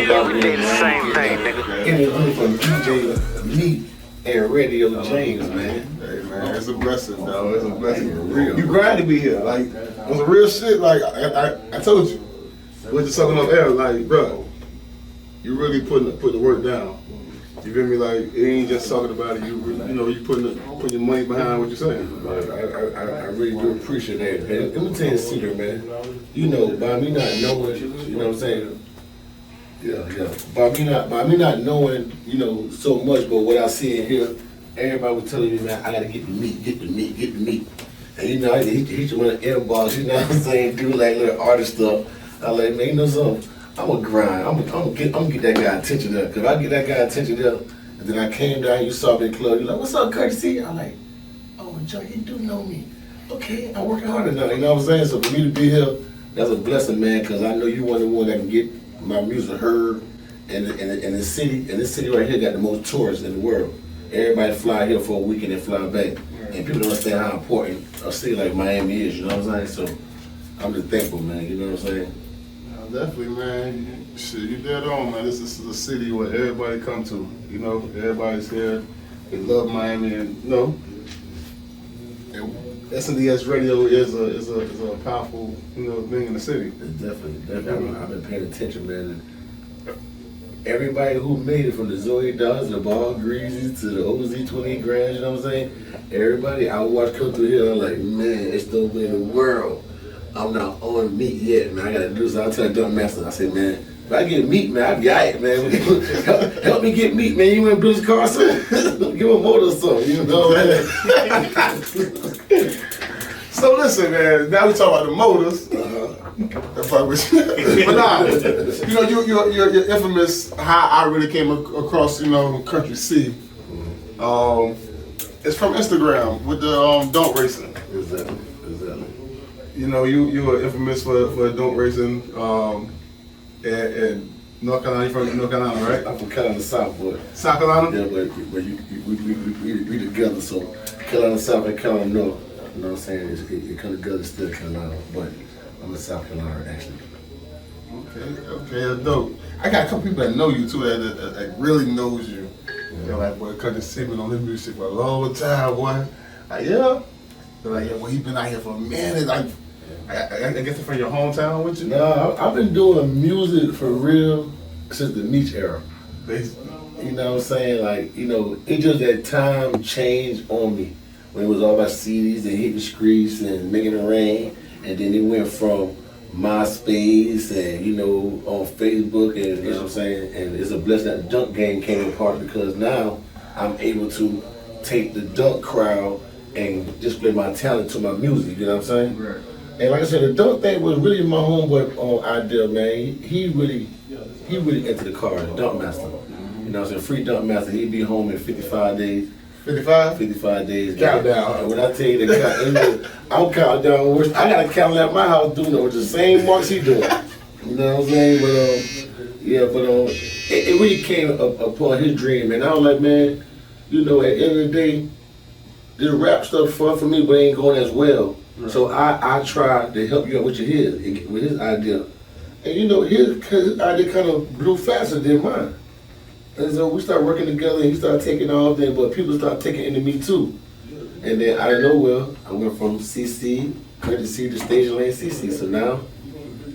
Every day the same thing, nigga. Interview from DJ Meat and Radio James, man. Hey man, it's a blessing, dog. It's a blessing for real. You grind to be here, like on the real shit. Like I told you, we're just talking on air. Like, bro, you really put the work down. You feel me? Like it ain't just talking about it. You know, you putting your money behind what you're saying. Like, I really do appreciate that. And let me tell you a secret, man. You know, by me not knowing, you know what I'm saying? Yeah. By me not knowing, you know, so much, but what I see in here, everybody was telling me, man, I gotta get the meat. And you know, I hit you with an inbox, you know what I'm saying? Do like little artist stuff. I like, man, you know something? I'm gonna grind. I'm gonna get that guy attention there. Cause if I get that guy attention there, and then I came down, you saw me in the club, you're like, what's up, Courtesy? I'm like, oh, Joe, you do know me. Okay, I'm working harder now, you know what I'm saying? So for me to be here, that's a blessing, man, cause I know you one of the one that can get my music heard. And the city right here got the most tourists in the world. Everybody fly here for a weekend and fly back. And people don't understand how important a city like Miami is, you know what I'm saying? So I'm just thankful, man, you know what I'm saying? Definitely, man. Shit, you dead on, man. This is a city where everybody come to. You know, everybody's here. They love Miami, and you know, SNDS radio is a powerful, you know, thing in the city. Definitely. I've been paying attention, man. Everybody who made it, from the Zoe Dawes, the Ball Greasy, to the OZ 28 Grand, you know what I'm saying? Everybody I watch come through here, I'm like, man, it's the way in the world. I'm not on meat yet, man. I gotta do so. I tell Dumb Master, I say, man, if I get meat, man, I'll be alright, man. help me get meat, man. You want to build his car, son? Give him a motor or something, you know what I'm saying? So listen, man. Now we talk about the motors. That's probably but nah, you know, you're infamous. How I really came across, you know, Country C. It's from Instagram with the don't racing. Exactly. You know, you were infamous for don't racing. And North Carolina, you from North Carolina, right? I'm from Carolina South, boy. South Carolina? Yeah, but we together, so Carolina South and Carolina North. You know what I'm saying? It comes together still Carolina, but I'm in South Carolina actually. Okay, that's dope. I got a couple people that know you too, that really knows you. Yeah. They're like, boy, Country C been on this music for a long time, boy. Like, yeah. They're like, yeah, well, he been out here for a minute. Like, I guess it's from your hometown with you? No, I've been doing music for real since the Meech era. Basically. You know what I'm saying? Like, you know, it just that time changed on me. When it was all about CDs and hitting streets and making it rain. And then it went from MySpace and, you know, on Facebook and, you know what I'm saying? And it's a blessing that the dunk game came apart, because now I'm able to take the dunk crowd and display my talent to my music, you know what I'm saying? Right. And like I said, the dunk thing was really my homeboy idea, man. He really into the car, the dunk master. You know what I'm saying? Free dunk master, he'd be home in 55 days. 55? 55 days. Countdown. And when I tell you the count, I'm counting down. I got a calendar at my house doing it with the same marks he doing. You know what I'm saying? But it really came upon his dream, and I was like, man, you know, at the end of the day, this rap stuff fun for me, but it ain't going as well. Right. So I tried to help you out with his idea, and you know, his idea kind of blew faster than mine. And so we started working together, and he started taking off, but people started taking into me too. And then out of nowhere, I went from CC, Country C to Station Lane CC. So now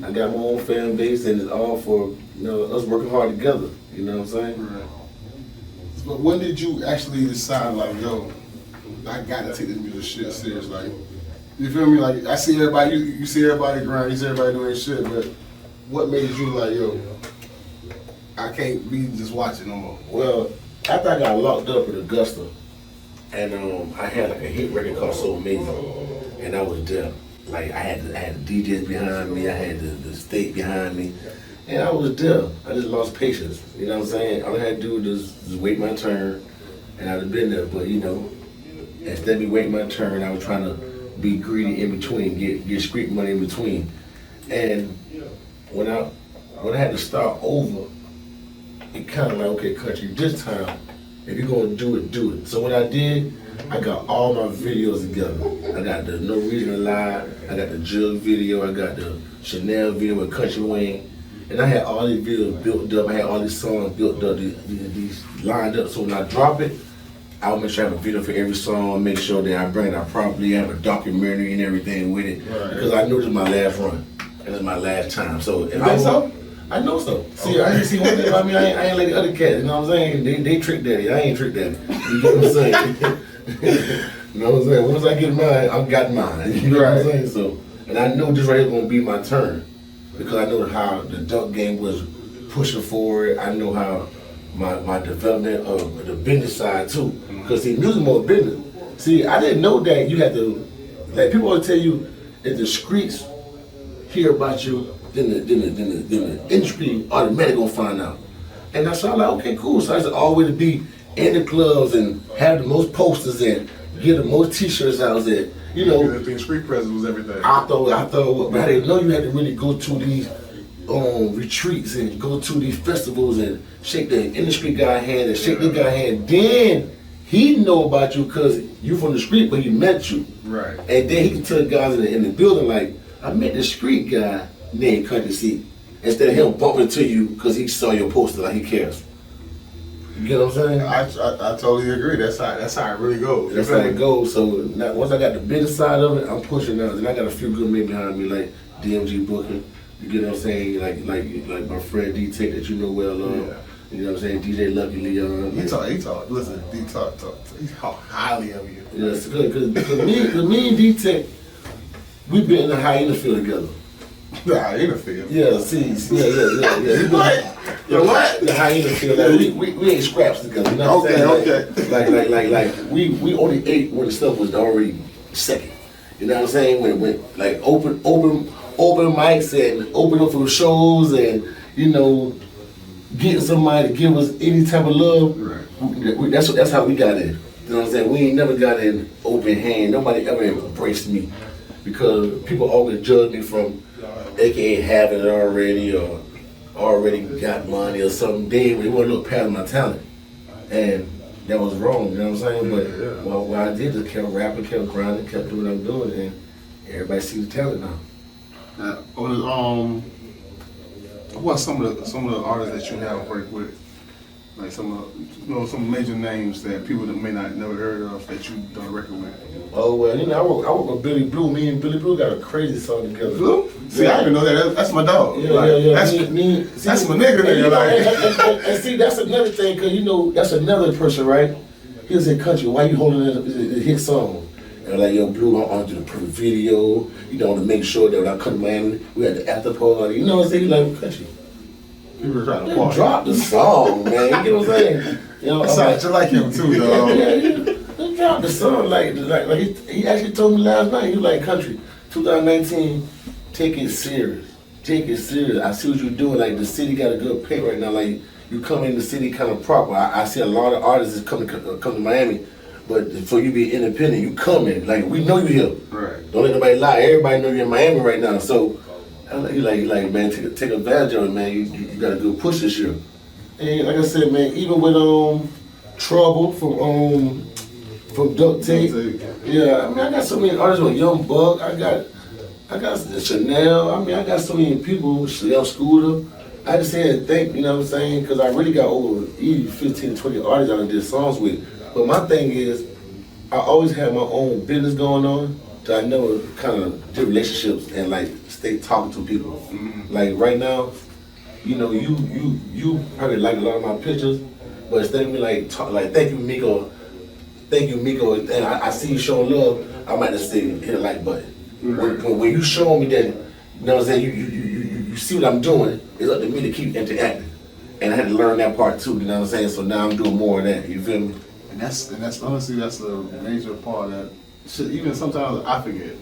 I got my own fan base, and it's all for, you know, us working hard together. You know what I'm saying? Right. But when did you actually decide, like, yo, I gotta take this music shit serious? Like, you feel me? Like, I see everybody, you see everybody grind, you see everybody doing shit, but what made you like, yo, I can't be just watching no more? Well, after I got locked up in Augusta, and I had like a hit record called So Amazing, and I was there. Like, I had the DJs behind me, I had the state behind me, and I was there. I just lost patience, you know what I'm saying? All I had to do was just wait my turn, and I'd have been there. But you know, instead of me waiting my turn, I was trying to be greedy in between, get street money in between. And when I had to start over, it kind of like, okay, Country, this time, if you're gonna do it, do it. So what I did, I got all my videos together. I got the No Reason to Lie, I got the Jug video, I got the Chanel video with Country Wayne, And I had all these videos built up. I had all these songs built up, these lined up. So when I drop it, I'll make sure I have a video for every song. Make sure that I bring it out properly. I have a documentary and everything with it, because I know this is my last run. And it's my last time. So if I so. I know so. See, I ain't see one thing about me. I ain't like the other cats. You know what I'm saying? They trick daddy. I ain't trick daddy. You know what I'm saying? You know what I'm saying? Once I get mine, I've got mine. You know what I'm saying? So, and I know this right here is gonna be my turn, because I know how the dunk game was pushing forward. I know how my development of the business side too. Because see, music more business. See, I didn't know that you had to. Like people always tell you, if the streets hear about you, then the industry automatically gonna find out. And that's all like, okay, cool. So I used to always be in the clubs and have the most posters and get the most t-shirts out there. You know, I think street presence was everything. I thought, but I didn't know you had to really go to these retreats and go to these festivals and shake the industry guy hand and shake the guy hand. Then he know about you because you from the street, but he met you. Right. And then he can tell the guys in the building like, I met the street guy named Country C. Instead of him bumping to you because he saw your poster, like he cares. You get what I'm saying? I totally agree. That's how it really goes. That's how it goes. So now, once I got the business side of it, I'm pushing out. And I got a few good men behind me, like DMG Booking. You get what I'm saying? Like my friend D-Tech that you know well. You know what I'm saying? DJ Lucky Leon. He talk. Listen, D-Talk. He talk highly of you. Yeah, it's good. Because me and D-Tech, we've been in the hyena field together. The hyena field? Yeah, what? The hyena field. Like, we ate scraps together. You know what I'm saying? Like we only ate when the stuff was already second. You know what I'm saying? When like open mics and open up for shows and, you know, getting somebody to give us any type of love. Right. That's how we got in. You know what I'm saying? We ain't never got in open hand. Nobody ever embraced me, because people always judge me from AKA having it already or already got money or something. They want to look past my talent, and that was wrong. You know what I'm saying? But what I did is kept rapping, kept grinding, kept doing what I'm doing, and everybody see the talent now. What are some of the artists that you have worked with? Like some major names that people that may not never heard of that you done a record with. Oh well, you know, I work with Billy Blue. Me and Billy Blue got a crazy song together. Blue? See, I didn't know that. That's my dog. Yeah. That's my nigga there. And see, that's another thing, cause you know that's another person, right? He was in country. Why you holding a hit song? And like, yo, Blue, I'm to the perfect video. You know, to make sure that when I come to Miami, we had the after party. You know what I'm saying? Like country. You were trying to party. Drop the song, man. You get what I'm saying? You know, sounds just like him too, dog. Just drop the song. Like he actually told me last night. He was like, country, 2019, take it serious. Take it serious. I see what you're doing. Like the city got a good pay right now. Like you come in the city kind of proper. I see a lot of artists that come to Miami. But for you to be independent, you coming. Like, we know you here. Right. Don't let nobody lie. Everybody know you're in Miami right now. So, you like man, take advantage of it, man. You got a good push this year. And like I said, man, even with Trouble from Duct Tape. Yeah, I mean, I got so many artists with Young Buck. I got Chanel. I mean, I got so many people. Chanel Scooter. I just had to thank, you know what I'm saying? Because I really got over 15, 20 artists I did songs with. But my thing is, I always had my own business going on, so I never kind of did relationships and like stay talking to people. Mm-hmm. Like right now, you know, you probably like a lot of my pictures, but instead of me like thank you Miko, and I see you showing love, I might just say hit a like button. Mm-hmm. When you show me that, you know what I'm saying, you see what I'm doing, it's up to me to keep interacting. And I had to learn that part too, you know what I'm saying? So now I'm doing more of that, you feel me? And that's honestly, that's a major part that even sometimes I forget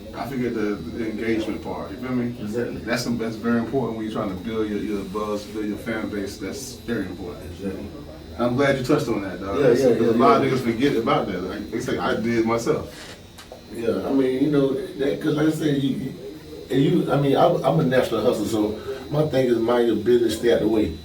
the engagement part. You feel me? Exactly. That's very important when you're trying to build your buzz, build your fan base. That's very important. Exactly. And I'm glad you touched on that, dog. Yeah. A lot of niggas forget about that. Like they say, I did myself. Yeah, I mean, you know, because like I said, I'm a national hustler, so my thing is mind your business, stay out the way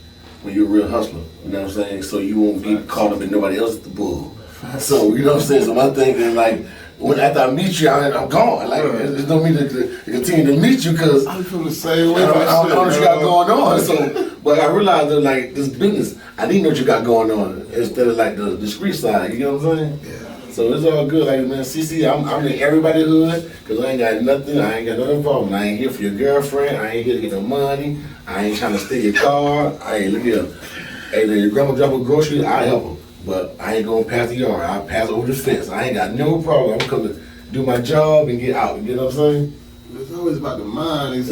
when you're a real hustler. You know what I'm saying? So you won't get caught up in nobody else's bull. So, you know what I'm saying? So my thing is like, when after I meet you, I'm gone. Like there's no need to continue to meet you because I'm from the same way. I don't know what you got going on. So, but I realized that like this business, I need to know what you got going on instead of like the discreet side. You know what I'm saying? Yeah. So it's all good. Like man, CC, I'm in everybody's hood because I ain't got nothing. I ain't got no involvement. I ain't here for your girlfriend. I ain't here to get no money. I ain't trying to steal your car. I ain't look here. Hey, your grandma drop a grocery, I help her. But I ain't going past the yard. I'll pass over the fence. I ain't got no problem. I'm coming to do my job and get out. You know what I'm saying? It's always about the mind. It's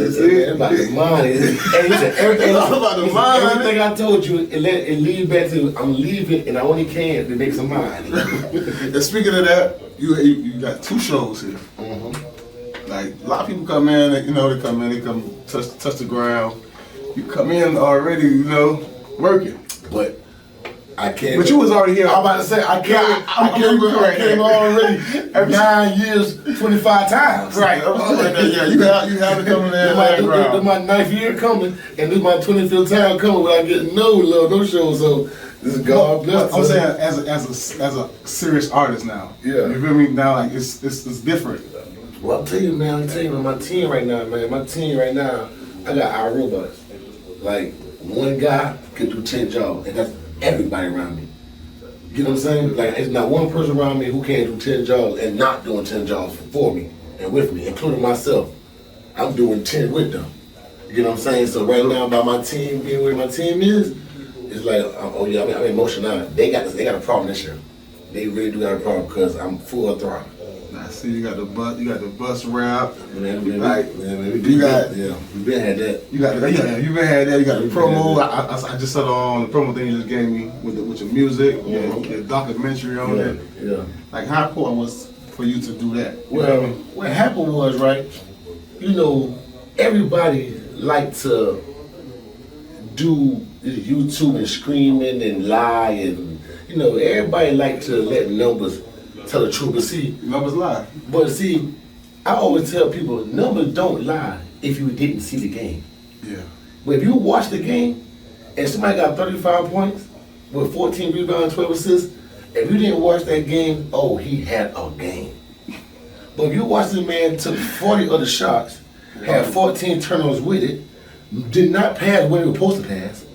about the money. Everything about the mind. Everything I told you, it lead back to I'm leaving and I only can to make some money. And speaking of that, you got 2 shows here. Mm-hmm. Like a lot of people come in, they come touch the ground. You come in already, working. But I can't. But you was already here. I'm about to say I came already 9 years, 25 times. Right. Yeah, you have it coming in. This is my 9th year coming, and this is my 25th time coming without getting no love, no show. So this is God bless. I'm saying as a serious artist now. Yeah. You feel me? Now like it's different. Well, I'll tell you, man. My team right now, I got iRobots. Like one guy can do 10 jobs, and that's everybody around me. You know what I'm saying? Like, it's not one person around me who can't do 10 jobs and not doing 10 jobs for me and with me, including myself. I'm doing 10 with them. You know what I'm saying? So right now, by my team being where my team is, it's like, oh yeah, I'm emotional. They got a problem this year. They really do got a problem because I'm full of throttle. I see you got the bus rap. Man, you got been had that. You got that. You got the promo. I just saw on the promo thing you just gave me with your music, your documentary on it. Yeah. Like how important was for you to do that? Well, what happened was right. Everybody like to do YouTube and screaming and lie and everybody like to let numbers tell the truth. But see, numbers lie. But see, I always tell people numbers don't lie if you didn't see the game. Yeah. But if you watch the game and somebody got 35 points with 14 rebounds, 12 assists, if you didn't watch that game, oh, he had a game. But if you watch the man took 40 other shots, had 14 turnovers with it, did not pass when he was supposed to pass,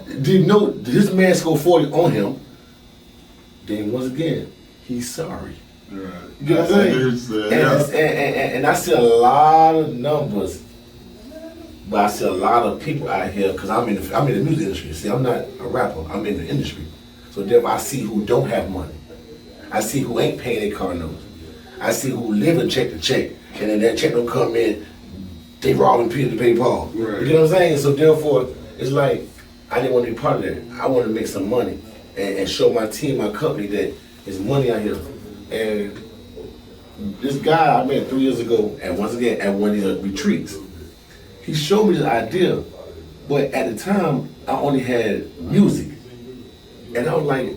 didn't know this man scored 40 on him, then once again, he's sorry. Right. You know what I'm saying? And I see a lot of numbers, but I see a lot of people out here because I'm in the music industry. See, I'm not a rapper. I'm in the industry, so therefore I see who don't have money. I see who ain't paying their car notes. I see who living check to check, and then that check don't come in. They robbing Peter to pay Paul. Right. You know what I'm saying? So therefore, it's like I didn't want to be part of that. I want to make some money and show my team, my company that there's money out here. And this guy I met 3 years ago, and once again at one of these retreats, he showed me this idea. But at the time, I only had music, and I was like,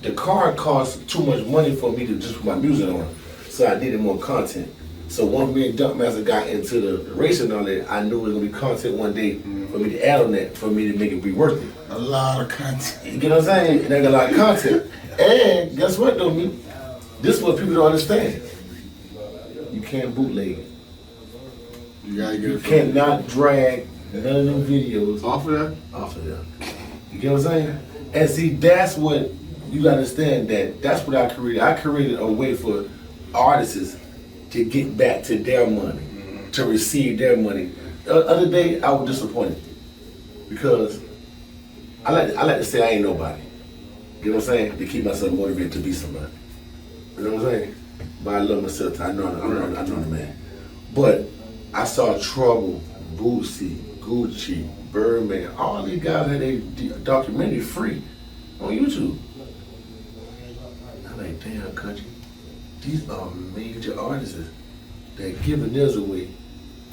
the car cost too much money for me to just put my music on. So I needed more content. So once me and Dunkmaster got into the racing and all that, I knew it was gonna be content one day for me to add on that, for me to make it be worth it. A lot of content. You get what I'm saying? And I got a lot of content. And guess what though, me? This is what people don't understand. You can't bootleg it. You gotta get it. Cannot drag none of them videos off of that? Off of them. You get what I'm saying? And see, that's what you gotta understand, that's what I created. I created a way for artists to get back to their money, to receive their money. The other day, I was disappointed because I like to say I ain't nobody. You know what I'm saying? To keep myself motivated to be somebody. You know what I'm saying? But I love myself. I know the man. But I saw Trouble, Boosie, Gucci, Birdman. All these guys had a documentary free on YouTube. I'm like, damn, country. These are major artists that giving theirs away,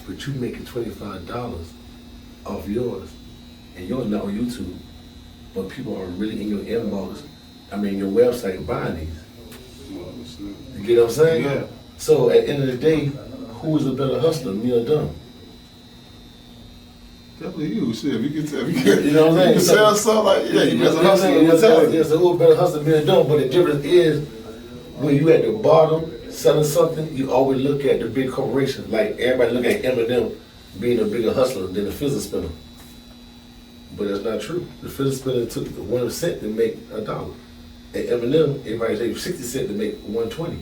but you making $25 off yours, and yours not on YouTube, but people are really in your inbox, your website buying these. You get what I'm saying? Yeah. So at the end of the day, who is a better hustler, me or Dumb? Definitely you. Shit, if you can, you know what I'm saying? You can sell something like you know what I'm saying? So who better hustler, me or Dumb? But the difference is when you at the bottom, selling something, you always look at the big corporations. Like everybody look at Eminem being a bigger hustler than the fizzle spinner. But that's not true. The fizzle spinner took 1 cent to make $1. And Eminem, everybody say 60 cents to make 120.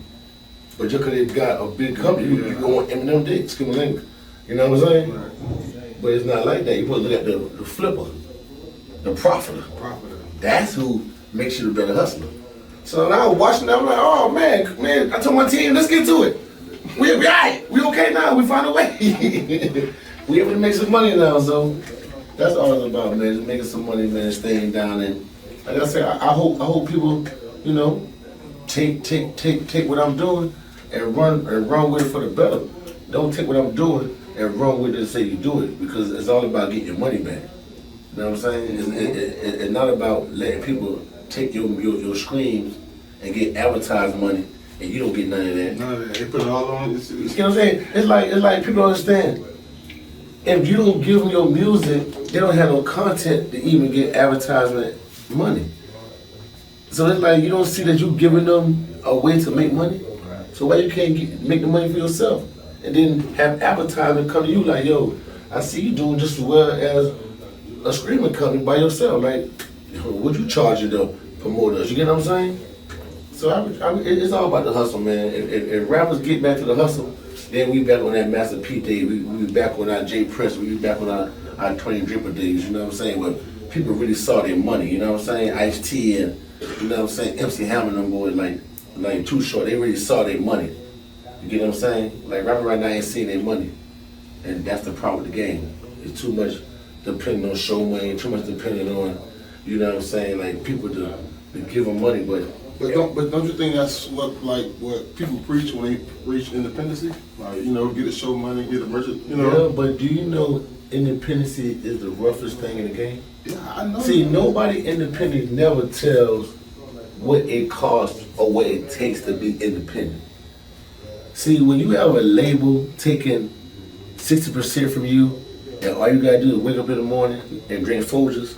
But just because they got a big company, you go on Eminem dick, skim link. You know what I'm saying? Right. But it's not like that. You supposed to look at the flipper, the profiter. That's who makes you the better hustler. So now I was watching that, I'm like, oh man, I told my team, let's get to it. We all right. We okay now. We found a way. We able to make some money now, so that's all it's about, man. Just making some money, man, staying down. And like I said, I hope people, you know, take what I'm doing and run with it for the better. Don't take what I'm doing and run with it and say you do it, because it's all about getting your money back. You know what I'm saying? It's not about letting people take your screams and get advertising money, and you don't get none of that. None of that. They put it all on. You know what I'm saying? It's like people don't understand. If you don't give them your music, they don't have no content to even get advertisement money. So it's like you don't see that you giving them a way to make money. So why you can't make the money for yourself and then have advertisement come to you like, yo, I see you doing just as well as a streaming company by yourself. Like, what you charging the promoters? You get what I'm saying? So it's all about the hustle, man. If rappers get back to the hustle, then we back on that Master P day. We be back on our J Prince. We be back on our 20 Dripper days. You know what I'm saying? Where people really saw their money. You know what I'm saying? Ice-T and you know what I'm saying? MC Hammer and them boys like Too Short. They really saw their money. You get what I'm saying? Like rappers right now ain't seeing their money, and that's the problem with the game. It's too much depending on show money. Too much depending on, you know what I'm saying? Like people to give them money, but don't you think that's what people preach when they preach independency? Like, you know, get a show money, get a merchant, you know. Yeah, but do you know independency is the roughest thing in the game? Yeah, I know. See, nobody independent never tells what it costs or what it takes to be independent. See, when you have a label taking 60% from you, and all you gotta do is wake up in the morning and drink Folgers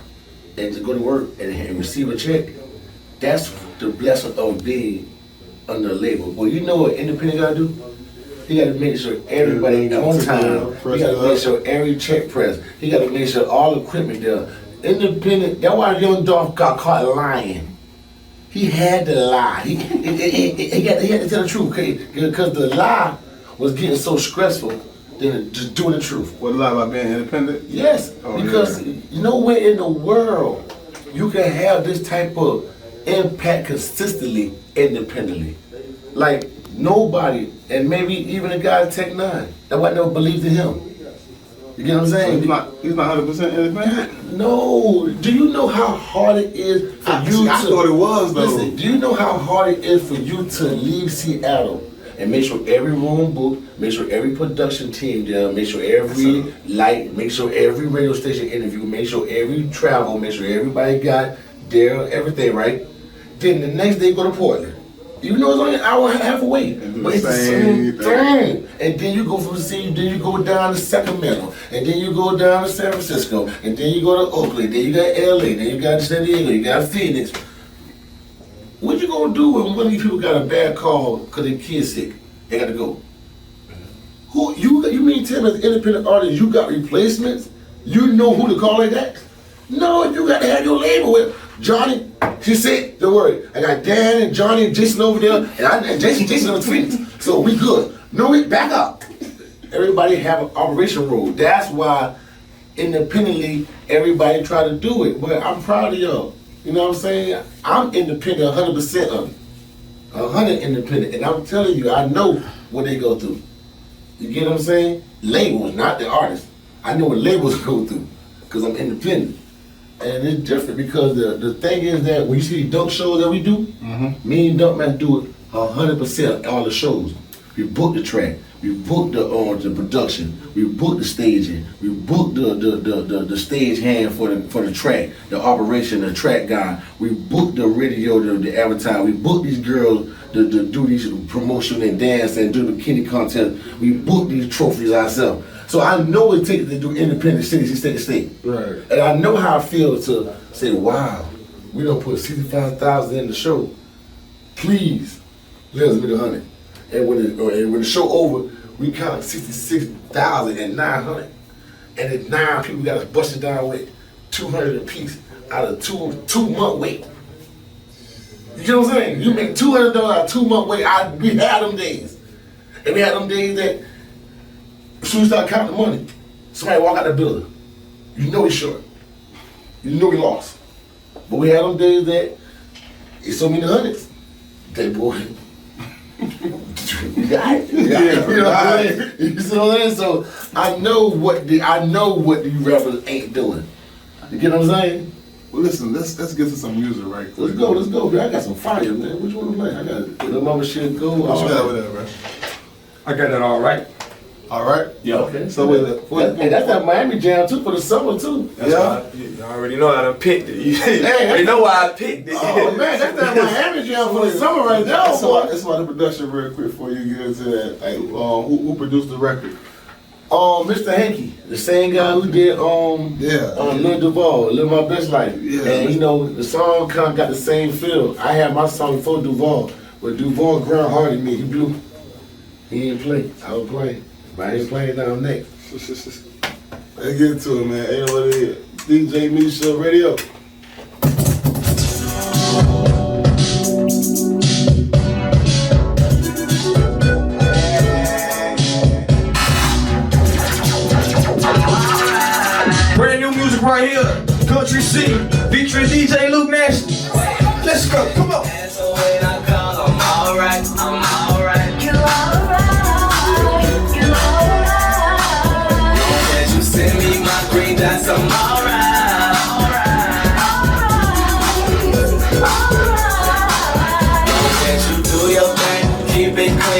and just go to work and receive a check, that's the blessing of being under a label. Well, you know what independent gotta do? He gotta make sure everybody on time. He gotta make sure every check press. He gotta make sure all the equipment there. Independent, that's why Young Dolph got caught lying. He had to lie. He had to tell the truth, because the lie was getting so stressful than just doing the truth. What, lie about being independent? Yes, because nowhere in the world you can have this type of impact consistently independently. Like nobody, and maybe even a guy at Tech 9, that's why I never believed in him. You get what I'm saying? So he's not 100% independent? No. Do you know how hard it is for you to... I thought it was, though. Listen, do you know how hard it is for you to leave Seattle and make sure every room booked, make sure every production team there, make sure every light, make sure every radio station interview, make sure every travel, make sure everybody got their everything right? Then the next day go to Portland. You know it's only an hour and a half away, but it's the same thing. And then you go from the city, then you go down to Sacramento, and then you go down to San Francisco, and then you go to Oakland, then you got LA, then you got San Diego, you got Phoenix. What you gonna do when one of these people got a bad call because their kid's sick? They gotta go. Who you mean tell me as an independent artist you got replacements? You know who to call like that? No, you gotta have your label with Johnny. She said, don't worry, I got Dan and Johnny and Jason over there, and Jason on the Phoenix. So we good. No, we back up. Everybody have an operation rule. That's why independently everybody try to do it. But I'm proud of y'all. You know what I'm saying? I'm independent 100% of it. 100 independent. And I'm telling you, I know what they go through. You get what I'm saying? Labels, not the artists. I know what labels go through because I'm independent. And it's different because the thing is that when you see the dunk shows that we do, me and Dunkman do it 100% all the shows. We book the track, we book the production, we book the staging, we book the stage hand for the track, the operation, the track guy. We book the radio, the advertise. We book these girls to do these promotion and dance and do the bikini contest. We book these trophies ourselves. So I know what it takes to do independent cities, state to state. Right. And I know how it feels to say, wow, we don't put 65,000 in the show. Please, let us make 100. And when the show over, we counted 66,900. And then 9 people got us busted down with 200 apiece out of 2-month wait. You know what I'm saying? You make $200 out of 2-month wait. We had them days. And we had them days that as soon as you start counting the money, somebody walk out the building. You know he's short. You know he lost. But we had them days that it's so many hundreds. That boy, you got it. You know what I'm saying? You see what I'm saying? So I know what these rappers ain't doing. You get what I'm saying? Well, listen, let's get to some music right quick. Let's go, man. I got some fire, man. Which one to play? I got the mama shit go. What you got with that, bro? I got that all right. All right. Yeah. Okay. So that's that Miami Jam too for the summer too. That's why you already know I done picked it. You already know why I picked it. Oh man, that's that Miami Jam for the summer right now, boy. That's why the production real quick before you get into that. Like, who produced the record? Mr. Hankey, the same guy who did Lil Duval, Live My Best Life. Yeah. And you know, the song kind of got the same feel. I had my song before Duval, but Duval ground harded me. He blew. He didn't play. I was playing. But I ain't playing down next. Let's get into it, man. Ain't know what it is. DJ Misha Radio. Brand new music right here. Country C, featuring DJ Luke Nash. Let's go, come on.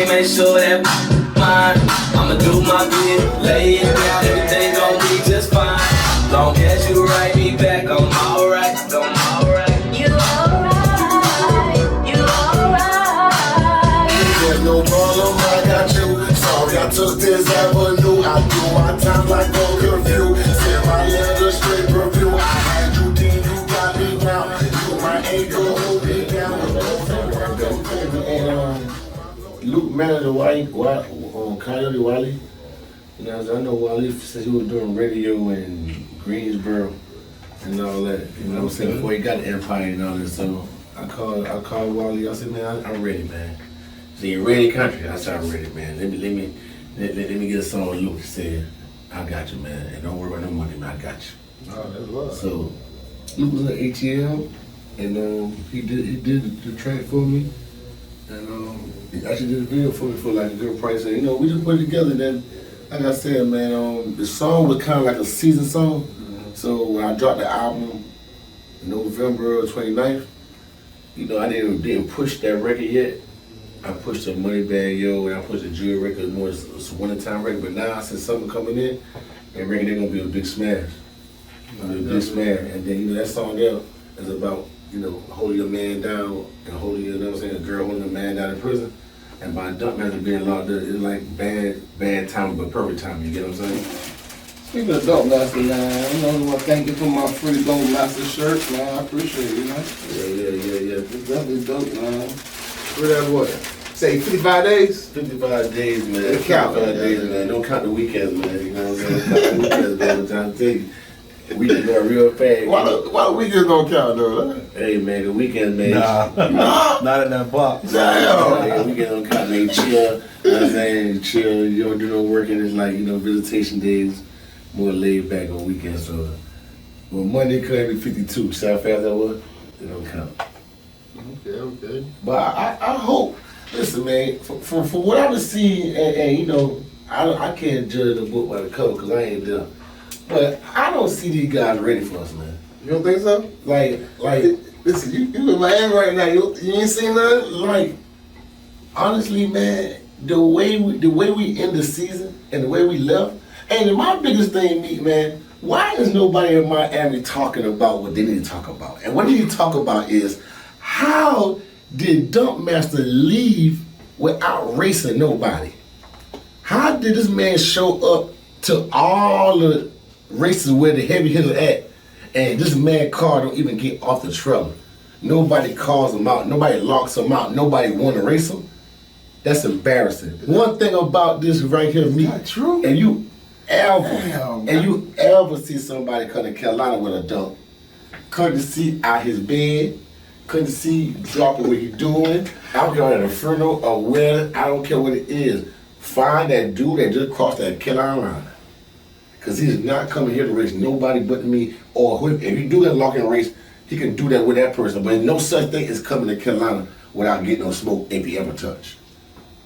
Make sure that mine. I'ma do my bit, lay it down, everything gon' be just fine. Long as you write me back, I'm alright, I'm alright. You alright, you alright. There's no problem, I got you. Sorry I took this avenue. I do my time like no curfew. Send my letter straight review. I had you, then you got me now. You my anchor, hold me down. And Luke manager Coyote Wiley. You know, I know Wiley since he was doing radio in Greensboro and all that. You know what I'm saying? Before he got the Empire and all that. So I called Wiley. I said, man, I'm ready, man. So you ready, country? I said, I'm ready, man. Let me get a song with Luke. He said, I got you, man. And don't worry about no money, man. I got you. Oh, that's love. So Luke was at ATL, and he did the track for me. And he actually did a video for me for like a good price. And you know, we just put it together. And then, like I said, man, the song was kind of like a season song. Mm-hmm. So when I dropped the album November 29th, you know, I didn't push that record yet. I pushed the Money Bag Yo, and I pushed the Jewel record more. It's a one-time record. But now since something coming in, that record they're gonna be a big smash. And then you know that song there is about, you know, holding your man down and holding, you know what I'm saying, a girl holding a man down in prison. And by dump master being locked up, it's like bad timing but perfect timing, you get what I'm saying? Speaking of Dope Master, man, I want to thank you for my free Dope Master shirt, man. I appreciate it, you know? Yeah. It's definitely dope, man. Where that boy? Say 55 days? 55 days, man. Don't count, 55 days, man. Don't count the weekends, man. You know what I'm saying? Don't count the weekends, man. I'm trying to tell you. We just go real fast. Why the weekends don't count, though? Huh? Hey, man, the weekend, man. Nah. Not in that box. Yeah, the weekend don't count, man. Chill. You know what I'm saying? Chill. You don't do no working. It's like, you know, visitation days. More laid back on weekends. So when Monday could be 52. See how fast that was? It don't count. Okay. But I hope, listen, man, for what I was seeing, and you know, I can't judge the book by the cover because I ain't there. But I don't see these guys ready for us, man. You don't think so? Like, Listen, you in Miami right now. You ain't seen nothing? like, honestly, man, the way we end the season and the way we left, and my biggest thing, Meek, man, why is nobody in Miami talking about what they need to talk about? And what they need to talk about is, how did Dump Master leave without racing nobody? How did this man show up to all the races where the heavy hitters at, and this man car don't even get off the trailer? Nobody calls him out. Nobody locks him out. Nobody want to race him. That's embarrassing. One thing about this right here, me, Not true. and you ever, Damn, and you ever see somebody come to Carolina with a dunk, come to see out his bed, come to see dropping what he doing. I don't care at a funeral, a wedding, I don't care what it is. Find that dude that just crossed that Carolina line. Cause he's not coming here to race nobody but me, or if you do that lock-in race, he can do that with that person. But no such thing as coming to Carolina without getting no smoke if he ever touch.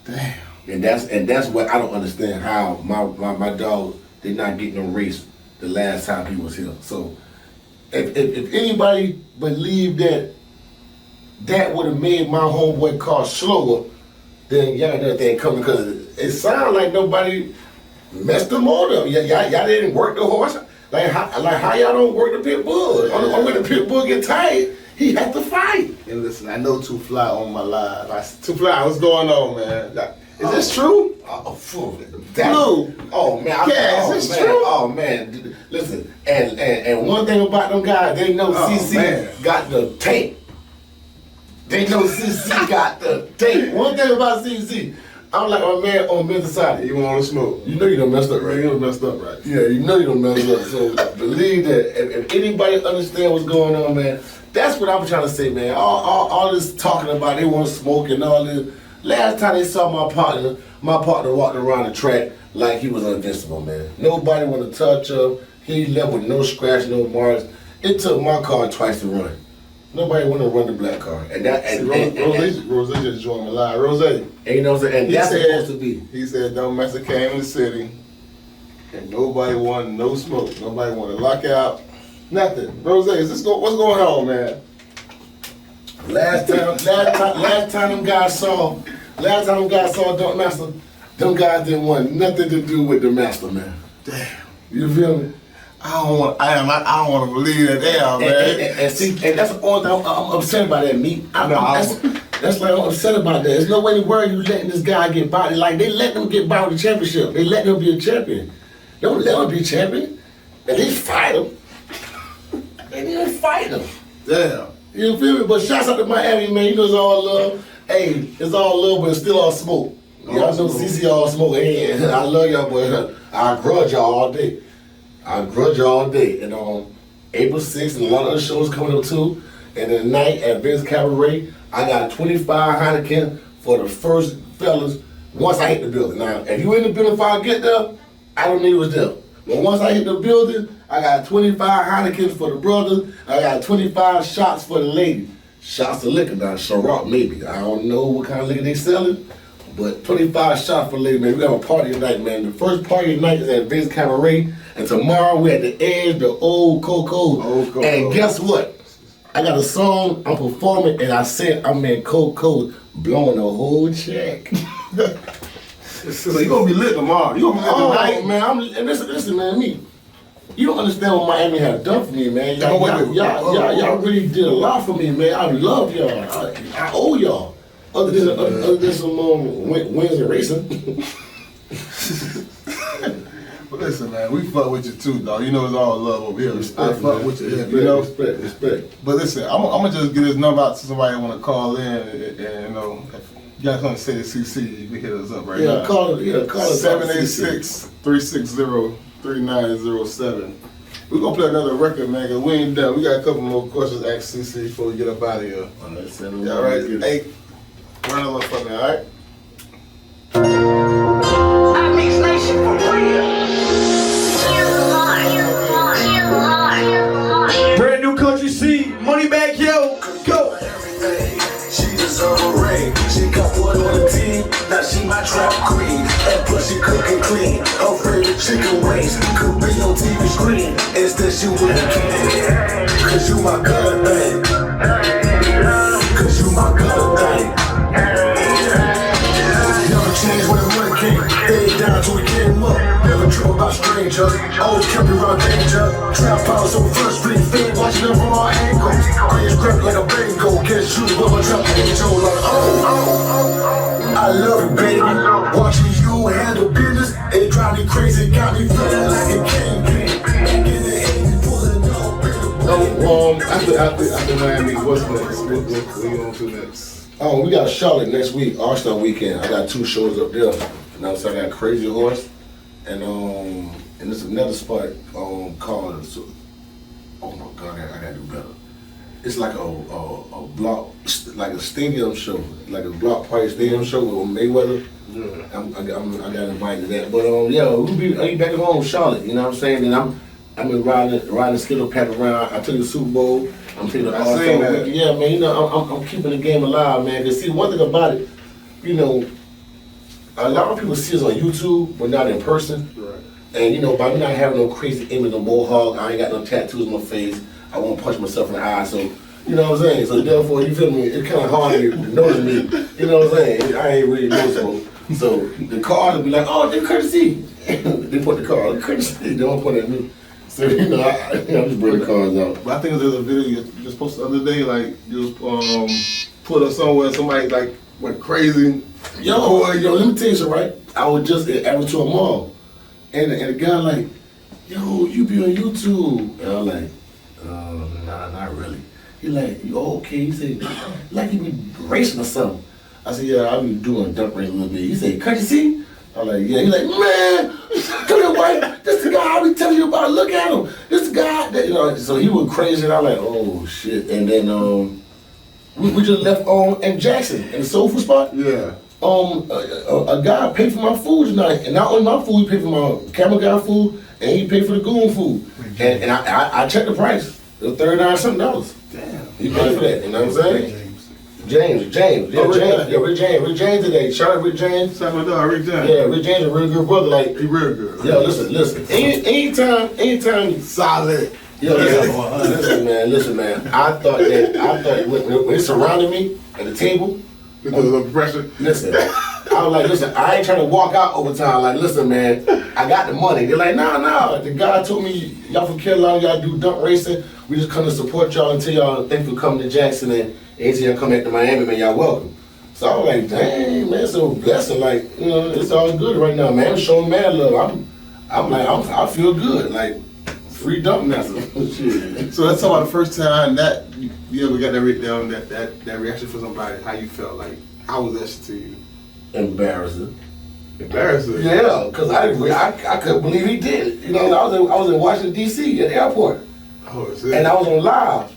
Damn. And that's what I don't understand, how my dog did not get no race the last time he was here. So if anybody believed that would have made my homeboy car slower, then y'all know they ain't coming, because it sounds like nobody messed them on up. Y'all didn't work the horse. Like how y'all don't work the pit bull? Or when the pit bull get tired, he has to fight. And listen, I know Two Fly on my live. Two Fly, what's going on, man? Is this true? Blue. Oh man, Is this true? Oh man, listen, and one thing about them guys, they know CC man. got the tape. They know CC got the tape. One thing about CC, I'm like my man on the other side. You want to smoke? You know you done messed up, right? You done messed up, right? Yeah, you know you done messed up. So believe that. If anybody understand what's going on, man, that's what I'm trying to say, man. All this talking about they want to smoke and all this. Last time they saw my partner walked around the track like he was invincible, man. Nobody want to touch him. He left with no scratch, no marks. It took my car twice to run. Nobody want to run the black car. And that Rose just joined me live. Rose, and you know what I'm saying? And that's supposed to be. He said, "Don't mess with came in the city, and nobody wanted no smoke. Nobody wanted lockout, nothing." Rose, what's going on, man? Last time them guys saw Dunk Master, them guys didn't want nothing to do with the master, man. Damn. You feel me? I don't want to believe that damn, man. And see, and that's the only thing I'm upset about that, me. That's like I'm upset about that. There's no way in the world you letting this guy get by. Like they let him get by with the championship. They let him be a champion. Don't let him be a champion. At least fight him. They didn't fight him. Damn. You feel me? But shouts out to Miami, man. You know it's all love. Hey, it's all love, but it's still all smoke. Y'all know CC all smoke. Hey, I love y'all, but I grudge y'all all day. And on April 6th, and a lot of other shows coming up too. And the night at Vince Cabaret, I got 25 Heineken for the first fellas once I hit the building. Now, if you in the building before I get there, I don't need was there. But once I hit the building, I got 25 Heinekens for the brothers. I got 25 shots for the ladies. Shots of liquor now, Ciroc maybe. I don't know what kind of liquor they selling, but 25 shots for the ladies, man. We got a party tonight, man. The first party tonight is at Vince Cabaret, and tomorrow we're at the Edge, the Old Coco. And guess what? I got a song I'm performing, and I said I'm in Coco blowing the whole check. So you gonna be lit tomorrow. You gonna be lit tonight, man. Listen, man. Me, you don't understand what Miami have done for me, man. Y'all really did a lot for me, man. I love y'all. I owe y'all. Other than some wins and racing. But listen, man, we fuck with you too, dog. You know it's all love over here. Respect, I fuck man. with you. Respect, You know, respect. But listen, I'm gonna just get this number out to somebody that wanna call in, and you know, if you guys wanna say the CC, you can hit us up right now. Call it. 786-360-3907. We're gonna play another record, man, cause we ain't done. We got a couple more questions to ask CC before we get up out of here. All right, hey, run a little for me, all right? Brand new country scene, money back, yo, go. She deserve a ring. She got one on the team. Now she my trap queen. And plus she cooking clean. Her favorite chicken wings could be on TV screen. Instead she with a king. Cause you my gun thing. Cause you my gun thing. Never changed when the money came. Stayed down till we came up. Never trip about strangers. Always kept me around danger. Trap house on First Street. Fame watching them from all angles. Green grip like a bingo. Can't shoot with my trap angel. Like I love it, baby. Watching you handle business. It drive me crazy. Got me feeling like a king. Back in the 80s, pulling up. After Miami, what's next? What are you on to next? Oh, we got Charlotte next week, All-Star Weekend. I got 2 shows up there. You know, so I got Crazy Horse and there's another spot called. Oh my God, I gotta do better. It's like a block, like a stadium show, like a block party stadium show with Mayweather. Yeah. I got invited to that, but yeah, I'll be back at home, Charlotte. You know what I'm saying? And I'm been riding Skittle pack around. I took the Super Bowl. I'm taking the All-Star Weekend. Yeah, man. You know, I'm keeping the game alive, man. Cause see, one thing about it, you know, a lot of people see us on YouTube, but not in person. Right. And you know, by me not having no crazy image, no mohawk, I ain't got no tattoos on my face. I won't punch myself in the eye, so you know what I'm saying. So therefore, you feel me? It's kind of hard to notice me. You know what I'm saying? I ain't really noticeable. So the cars will be like, "Oh, they're courtesy." They put the car courtesy. They don't put it at me. So you know, I just bring the cars out. But I think there's a video you just posted the other day, like you was put up somewhere, somebody like went crazy. Yo, let me tell you something, right? I was just at Everythang Mall, and the guy like, "Yo, you be on YouTube?" And I'm like, "Nah, not really." He like, "You okay?" He said, "Like you be racing or something." I said, "Yeah, I be doing dump race a little bit." He said, "Could you see?" I'm like, "Yeah." He like, "Man, come here, white. This the guy I be telling you about. Look at him. This the guy." That, you know, so he was crazy, and I'm like, "Oh shit!" And then we just left in Jackson in the soul food spot. Yeah. A guy paid for my food tonight, and not only my food, he paid for my camera guy food, and he paid for the goon food. And I checked the price. It was $39 something. Damn. He paid for that. You know what I'm saying? James. Yeah, Rick James today. Shout out Rick James. Shout out to Rick James. Yeah, Rick James is a real good brother. Like he real good. Yeah, listen. Anytime. Solid. Yo, listen, man. I thought when they surrounded me at the table. Because of the pressure. Listen, I was like, listen, I ain't trying to walk out overtime. Like, listen, man, I got the money. They're like, nah. The guy told me, y'all from Carolina, y'all do dump racing. We just come to support y'all until y'all thank you for coming to Jackson and until y'all come back to Miami, man, y'all welcome. So I was like, dang, man, it's a blessing. Like, you know, it's all good right now, man. I'm showing mad love. I feel good. Like, free dump master. Shit. So let's talk about the first time that you ever got that reaction from somebody. How you felt? Like, how was that shit to you? Embarrassing. Yeah, because I couldn't believe he did it. You know, I was in Washington D.C. at the airport, and I was on live,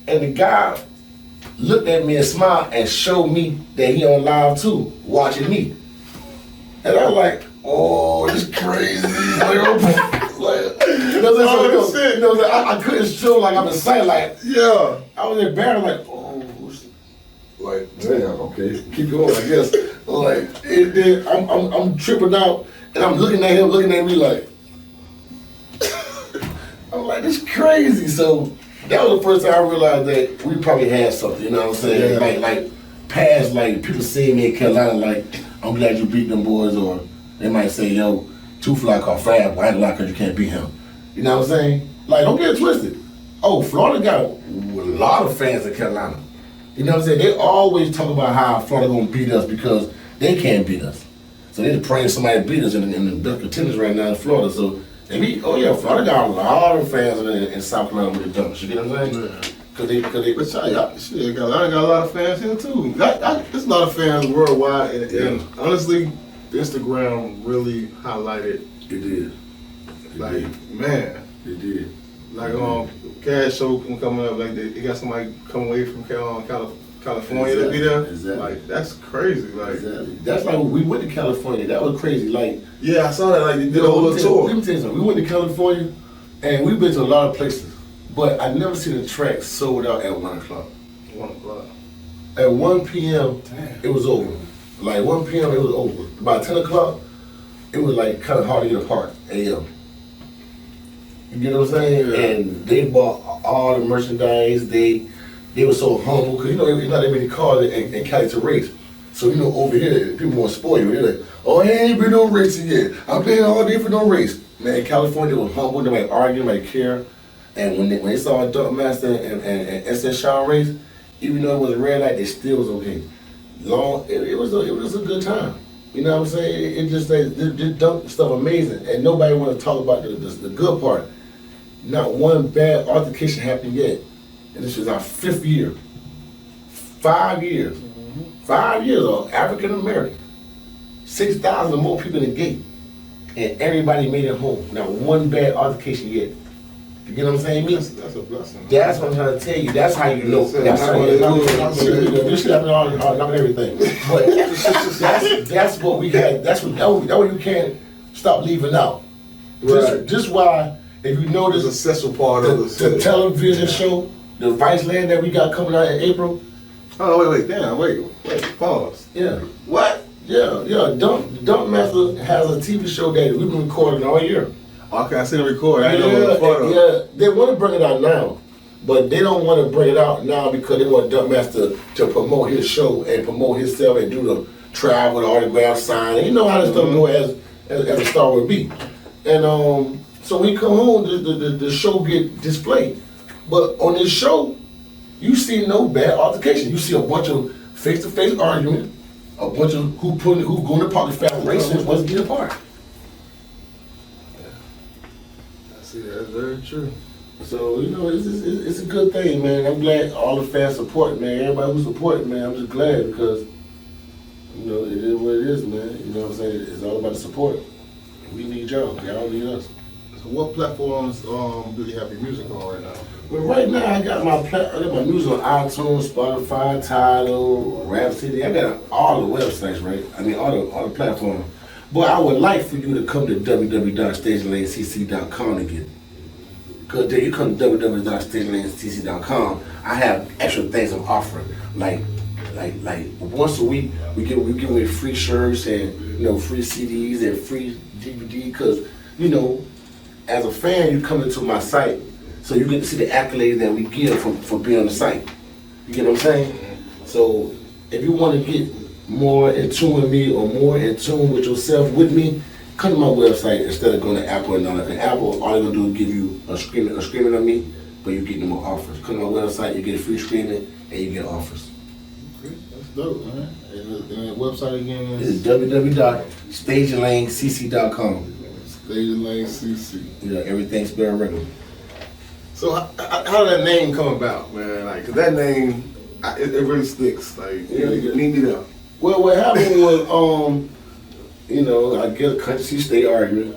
and the guy looked at me and smiled and showed me that he on live too, watching me, and I was like, "Oh, it's crazy." I couldn't show like I'm insane. Like, yeah, I was embarrassed. Like, oh, like damn. Okay, keep going. I guess. Like, and then I'm tripping out, and I'm looking at him, looking at me like, I'm like, this crazy. So that was the first time I realized that we probably had something. You know what I'm saying? Yeah. Like past, like people seeing me in Carolina, like, I'm glad you beat them boys, or they might say, yo, Two Fly called Fab, why ain't lie because you can't beat him? You know what I'm saying? Like, don't get it twisted. Oh, Florida got a lot of fans in Carolina. You know what I'm saying? They always talk about how Florida gonna beat us because they can't beat us. So they're praying somebody beat us in the contenders right now in Florida. So they be, Florida got a lot of fans in South Carolina with the Dunks. You get what I'm saying? Yeah. Cause they. But shit, Carolina got a lot of fans here too. There's a lot of fans worldwide, and honestly, Instagram really highlighted. It did. Like, man, it did. Like Cash Show coming up, like they got somebody coming away from California to be there. Exactly. Like, that's crazy. Like, exactly. That's like when we went to California. That was crazy. Like, yeah, I saw that. Like, they did a whole little tour. Let me tell you something. We went to California, and we've been to a lot of places, but I never seen a track sold out at 1 o'clock. 1 o'clock. At 1 p.m., it was over. Like 1 p.m., it was over. By 10 o'clock, it was like kind of hard to get a park. A.m. You get what I'm saying? Yeah. And they bought all the merchandise. They were so humble because it's not that many cars in Cali to race. So over here people more spoiled. They're like, oh, I ain't been no racing yet. I'm paying all day for no race. Man, California was humble. Nobody argued, nobody care. And when they saw a Dump Master and SS Sean race, even though it was a red light, it still was okay. It was a good time. You know what I'm saying? It just this dump stuff amazing, and nobody want to talk about the good part. Not one bad altercation happened yet, and this is our 5th year. 5 years. 5 years of African American. 6,000 more people in the gate. And everybody made it home. Not one bad altercation yet. You get what I'm saying, me? That's a blessing. That's what I'm trying to tell you. That's how you know. That's That's how what you it know. is. This shit happened on everything. But that's what we had. That's what you can't stop leaving out. Right. Just why, if you It's notice, a essential part of the the city. television show, the Vice Land that we got coming out in April. Oh, wait, damn, wait, pause. Yeah. What? Yeah. Dump Master has a TV show that we've been recording all year. Okay, I seen the record. I know the photo. Yeah, they want to bring it out now, but they don't want to bring it out now because they want Dump Master to promote his show and promote himself and do the travel, the autograph sign. You know how this stuff go as a star would be. And so when you come home, the show get displayed. But on this show, you see no bad altercation. You see a bunch of face-to-face argument, a bunch of who going to park fast racing wasn't get apart. See, that's very true. So, you know, it's a good thing, man. I'm glad all the fans support, man. Everybody who support, man, I'm just glad because, you know, it is what it is, man. You know what I'm saying? It's all about the support. We need y'all. Y'all need us. So what platforms do you have your music on right now? But right now, I got my music on iTunes, Spotify, Tidal, Rhapsody. I got all the websites, right? I mean, all the platforms. But I would like for you to come to www.stagelanecc.com to get it. Because then you come to www.stagelanecc.com, I have extra things I'm offering. Like once a week, we give away free shirts and, you know, free CDs and free DVD. Because, you know, as a fan, you come into my site, so you get to see the accolades that we give for being on the site. You get what I'm saying? So if you want to get more in tune with me or more in tune with yourself with me, come to my website instead of going to Apple and all that. And Apple, all they're going to do is give you a screening on me, but you get more offers. Come to my website, you get a free screening, and you get offers. Okay, that's dope, man. And the website again is? It's www.stagelanecc.com. Stage Lane CC. You know, everything's spelled regular. So how did that name come about, man? Like, 'cause that name, it really sticks. Like, you need me up. Well, what happened was, you know, I guess country stay arguing.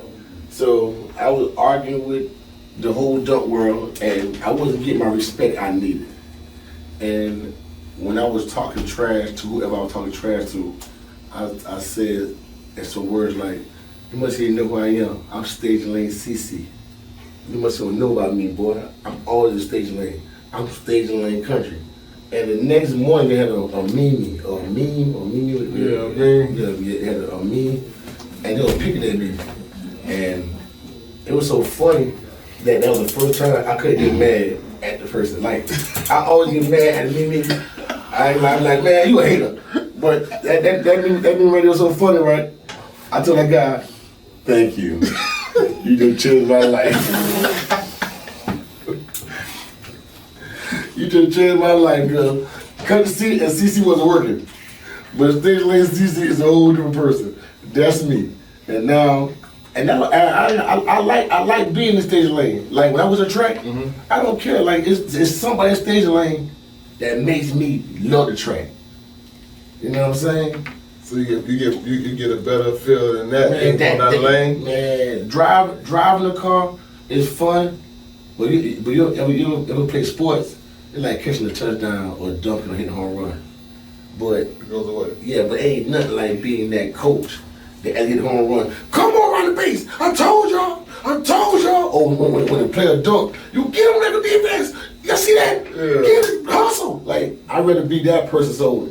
So I was arguing with the whole dump world, and I wasn't getting my respect I needed. And when I was talking trash to whoever I was talking trash to, I said some words like, "You must even know who I am. I'm Stage Lane CC. You must know about me, boy. I'm always in Stage Lane. I'm Stage Lane Country." And the next morning they had a meme. Yeah, they had a meme, and they were picking at me. And it was so funny that was the first time I couldn't get mad at the person. Like, I always get mad at the meme. I'm like, man, you a hater. But that meme radio was so funny, right? I told that guy, thank you. You just changed my life. You just changed my life, girl. Country C and CC wasn't working. But Stage Lane CC is a whole different person. That's me. And now I like being in Stage Lane. Like when I was a track, I don't care. Like it's somebody in Stage Lane that makes me love the track. You know what I'm saying? So you get a better feel than that on that lane. Man, driving the car is fun, but you ever play sports? It's like catching a touchdown or dunking or hitting a home run. But It goes away. yeah, but ain't nothing like being that coach that hit a home run. Come on around the base. I told y'all. Oh, when the player dunk, you get him like a defense. You see that? Yeah. Get it, hustle. Like I'd rather be that person. So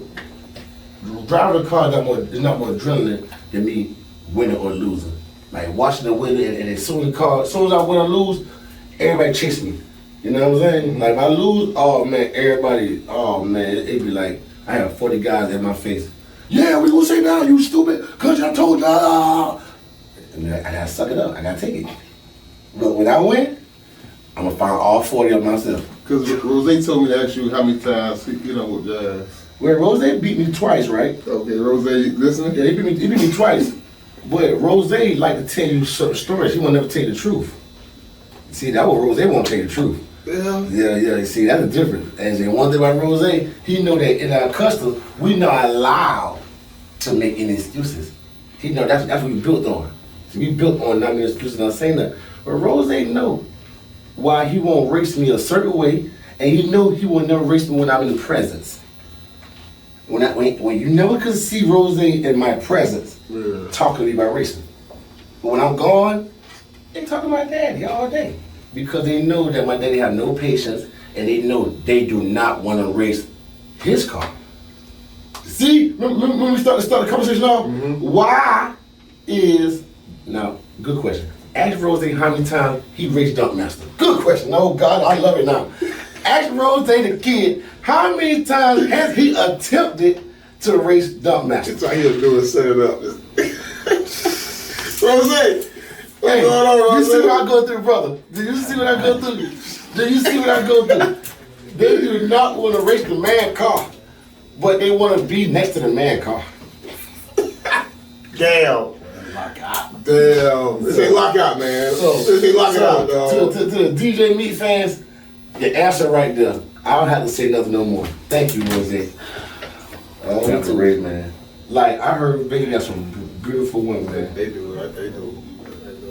driving a car is not more adrenaline than me winning or losing. Like watching the winner and as soon as I win or lose, everybody chase me. You know what I'm saying? Like if I lose, oh man, it'd be like I have 40 guys in my face. Yeah, we gonna say now, you stupid, cause I told y'all. And I gotta suck it up, I gotta take it. But when I win, I'm gonna find all 40 of myself. Because Rose told me to ask you how many times with Jazz. Well, Rose beat me twice, right? Okay, Rose, listening? Yeah, he beat me twice. But Rose like to tell you certain stories. She won't never tell you the truth. See, that was Rose won't tell you the truth. Yeah. You see, that's the difference. And then one thing about Rose, he know that in our customs, we not allowed to make any excuses. He know that's what we built on. So we built on not making excuses, not saying that. But Rose know why he won't race me a certain way, and he know he will never race me when I'm in the presence. When you never could see Rose in my presence, talking to me about racing. But when I'm gone, they talking about daddy all day. Because they know that my daddy have no patience, and they know they do not want to race his car. See, when we start the conversation off, why is, now, good question. Ask Rose how many times he raced Dunkmaster. Good question. Oh God, I love it now. Ask Rose the kid, how many times has he attempted to race Dunkmaster? It's like he'll do it, set it up. Rose, Hey, what's going on, Rose? you see what I go through, brother? Do you see what I go through? Do you see what I go through? They do not want to race the man car, but they want to be next to the man car. Damn. This ain't lockout, man. This ain't lockout, dog. To the DJ Meat fans, the answer right there. I don't have to say nothing no more. Thank you, Rose. That's a race, man. Like, I heard Baby got some beautiful women, man. They do, they do.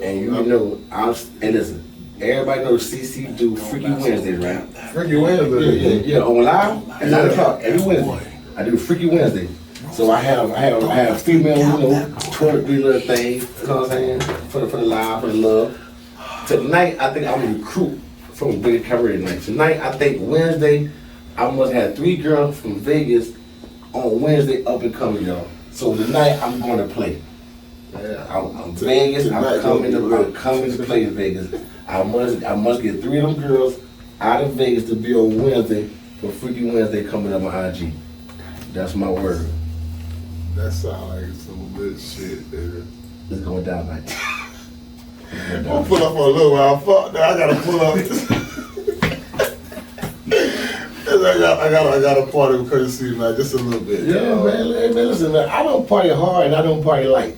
And you know, and listen, everybody knows CC do Freaky Wednesdays, right? Freaky Wednesday. Yeah, on live at 9 o'clock every Wednesday. I do Freaky Wednesday. So I have female, twerk, do little things, you know what I'm saying? For the live, for the love. Tonight, I think I'm a recruit from Big Cabaret tonight. Tonight, I think Wednesday, I must have 3 girls from Vegas on Wednesday up and coming, y'all. So tonight, I'm going to play. I'm Vegas. I'm coming to play in Vegas. I must get 3 of them girls out of Vegas to be on Wednesday for Freaky Wednesday coming up on IG. That's my word. That sound like some good shit, dude. It's going down like I'm gonna pull up for a little while. Fuck that. I gotta pull up. I got a party with courtesy, man. Just a little bit. Yeah, man. Hey, man, listen, man. I don't party hard and I don't party light.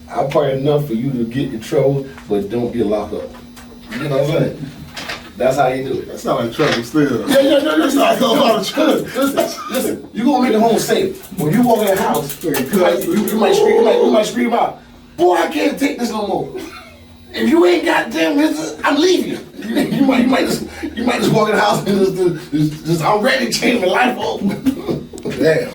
I party enough for you to get in trouble, but don't get locked up. You know what I'm saying? That's how you do it. That's not like trouble still. Yeah, That's not a lot of trouble. Listen, you gonna make it home safe. When you walk in the house, you might scream out, boy, I can't take this no more. If you ain't goddamn this, I'm leaving you. You might just walk in the house and just I'm ready to change my life over. Damn.